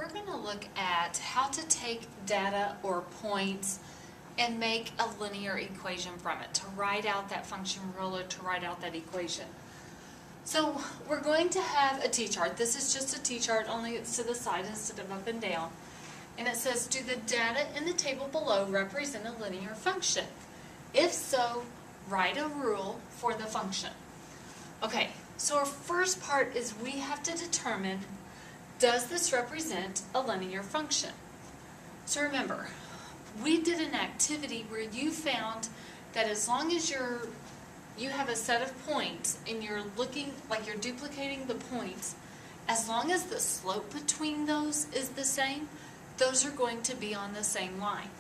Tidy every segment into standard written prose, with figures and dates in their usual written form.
we're going to look at how to take data or points and make a linear equation from it, to write out that function rule or to write out that equation. So we're going to have a t-chart. This is just a t-chart, only it's to the side instead of up and down. And it says, do the data in the table below represent a linear function? If so, write a rule for the function. Okay, so our first part is we have to determine, does this represent a linear function? So remember, we did an activity where you found that as long as you have a set of points and you're looking like you're duplicating the points, as long as the slope between those is the same, those are going to be on the same line.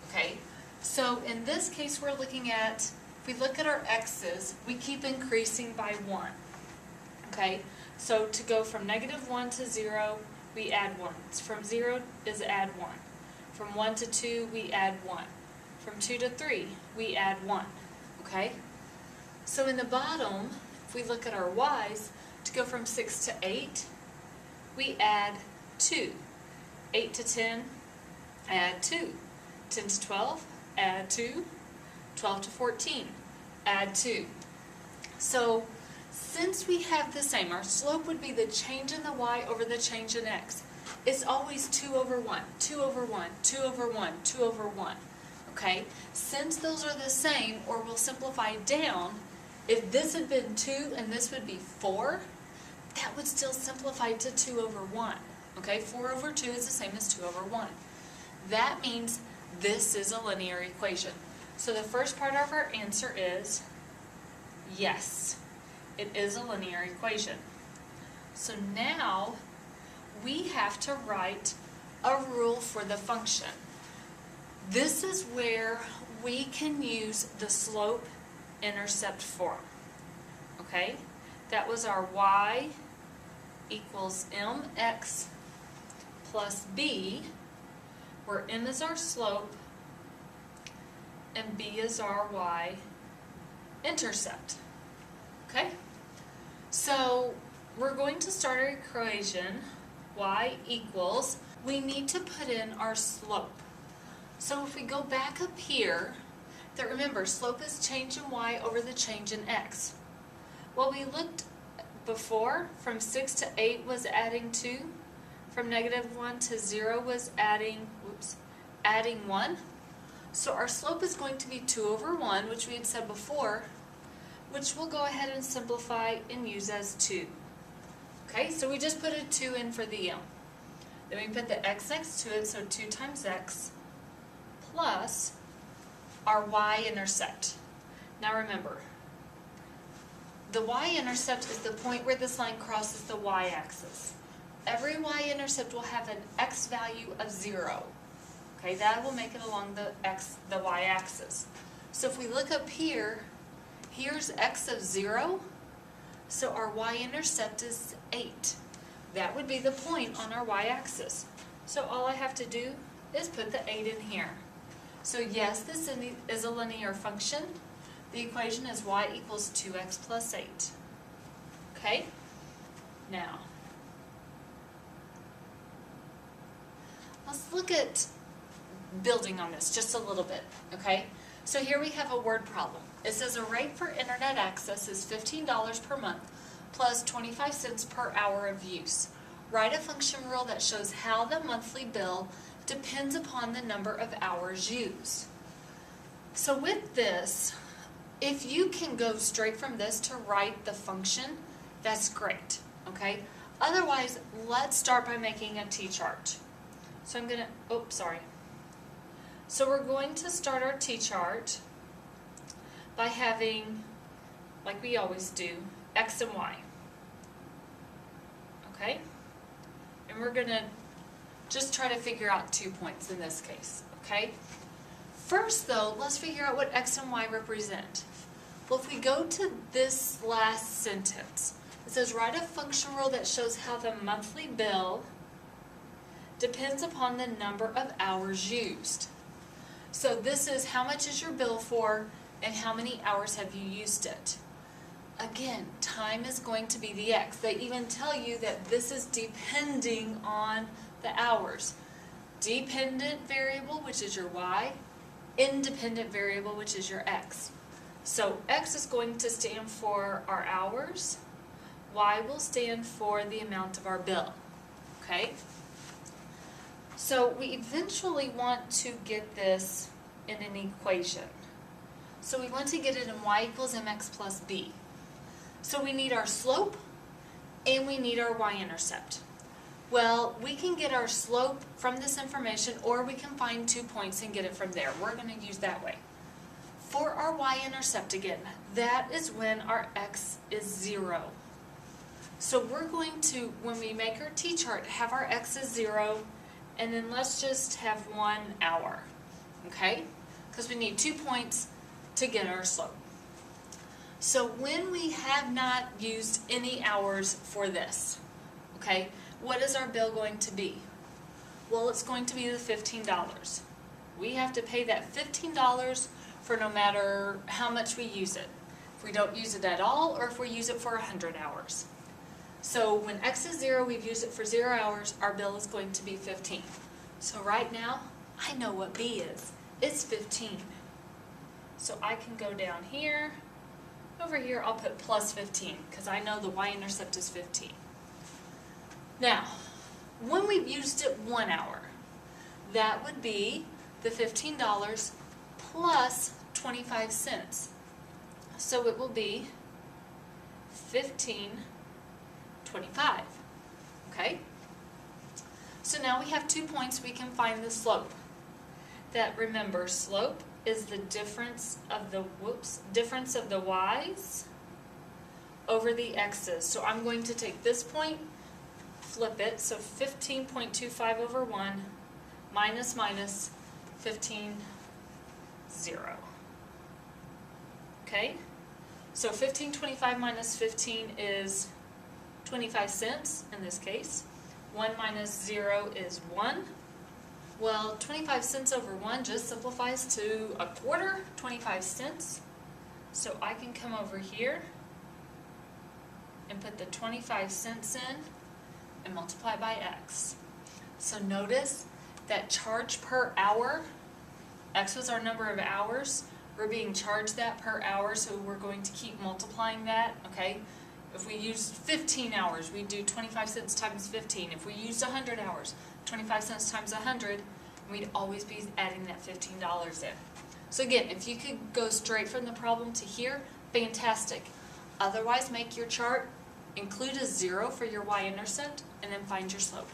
Okay, so in this case we're looking at, if we look at our x's, we keep increasing by 1. Okay, so to go from -1 to 0, we add 1. From 0 is add 1. From 1 to 2, we add 1. From 2 to 3, we add 1. Okay? So in the bottom, if we look at our y's, to go from 6 to 8, we add 2. 8 to 10, add 2. 10 to 12, add 2. 12 to 14, add 2. So since we have the same, our slope would be the change in the y over the change in x. It's always 2 over 1, 2 over 1, 2 over 1, 2 over 1. Okay? Since those are the same, or we'll simplify down, if this had been 2 and this would be 4, that would still simplify to 2 over 1. Okay? 4 over 2 is the same as 2 over 1. That means this is a linear equation. So the first part of our answer is yes, it is a linear equation. So now we have to write a rule for the function. This is where we can use the slope-intercept form. Okay? That was our y equals mx plus b, where m is our slope and b is our y-intercept. Okay? So we're going to start our equation, y equals, we need to put in our slope. So if we go back up here, that remember, slope is change in y over the change in x. Well, we looked before, from 6 to 8 was adding 2. From -1 to 0 was adding 1. So our slope is going to be 2 over 1, which we had said before, which we'll go ahead and simplify and use as 2. Okay, so we just put a 2 in for the m. Then we put the x next to it, so 2 times x plus our y-intercept. Now remember, the y-intercept is the point where this line crosses the y-axis. Every y-intercept will have an x value of 0. Okay, that will make it along the y-axis. So if we look up here, here's x of 0, so our y-intercept is 8. That would be the point on our y-axis. So all I have to do is put the 8 in here. So yes, this is a linear function. The equation is y equals 2x plus 8. Okay? Now, let's look at building on this just a little bit, okay? So here we have a word problem. It says a rate for internet access is $15 per month plus 25 cents per hour of use. Write a function rule that shows how the monthly bill depends upon the number of hours used. So with this, if you can go straight from this to write the function, that's great, okay? Otherwise, let's start by making a t-chart. So I'm gonna, So we're going to start our t-chart by having, like we always do, x and y. Okay? And we're going to just try to figure out 2 points in this case. Okay? First though, let's figure out what x and y represent. Well, if we go to this last sentence, it says write a function rule that shows how the monthly bill depends upon the number of hours used. So this is how much is your bill for and how many hours have you used it. Again, time is going to be the x. They even tell you that this is depending on the hours. Dependent variable, which is your y, independent variable, which is your x. So x is going to stand for our hours, y will stand for the amount of our bill, okay? So we eventually want to get this in an equation. So we want to get it in y equals mx plus b. So we need our slope and we need our y-intercept. Well, we can get our slope from this information, or we can find 2 points and get it from there. We're going to use that way. For our y-intercept again, that is when our x is 0. So we're going to, when we make our t-chart, have our x is 0, and then let's just have 1 hour, okay? Because we need 2 points to get our slope. So when we have not used any hours for this, okay, what is our bill going to be? Well, it's going to be the $15. We have to pay that $15 for no matter how much we use it. If we don't use it at all, or if we use it for 100 hours. So when x is 0, we've used it for 0 hours, our bill is going to be 15. So right now, I know what b is. It's 15. So I can go down here. Over here, I'll put plus 15, because I know the y-intercept is 15. Now, when we've used it 1 hour, that would be the $15 plus 25 cents. So it will be $15.25, okay? So now we have 2 points, we can find the slope. That, remember, slope is the difference of the, difference of the y's over the x's. So I'm going to take this point, flip it, so 15.25 over 1 minus 15, 0. Okay? So 15.25 minus 15 is 25 cents in this case. 1 minus 0 is 1. Well, 25 cents over 1 just simplifies to a quarter, 25 cents. So I can come over here and put the 25 cents in and multiply by x. So notice that charge per hour, x was our number of hours, we're being charged that per hour, so we're going to keep multiplying that, okay? If we used 15 hours, we do 25 cents times 15. If we used 100 hours, 25 cents times 100, we'd always be adding that $15 in. So again, if you could go straight from the problem to here, fantastic. Otherwise, make your chart, include a 0 for your y-intercept, and then find your slope.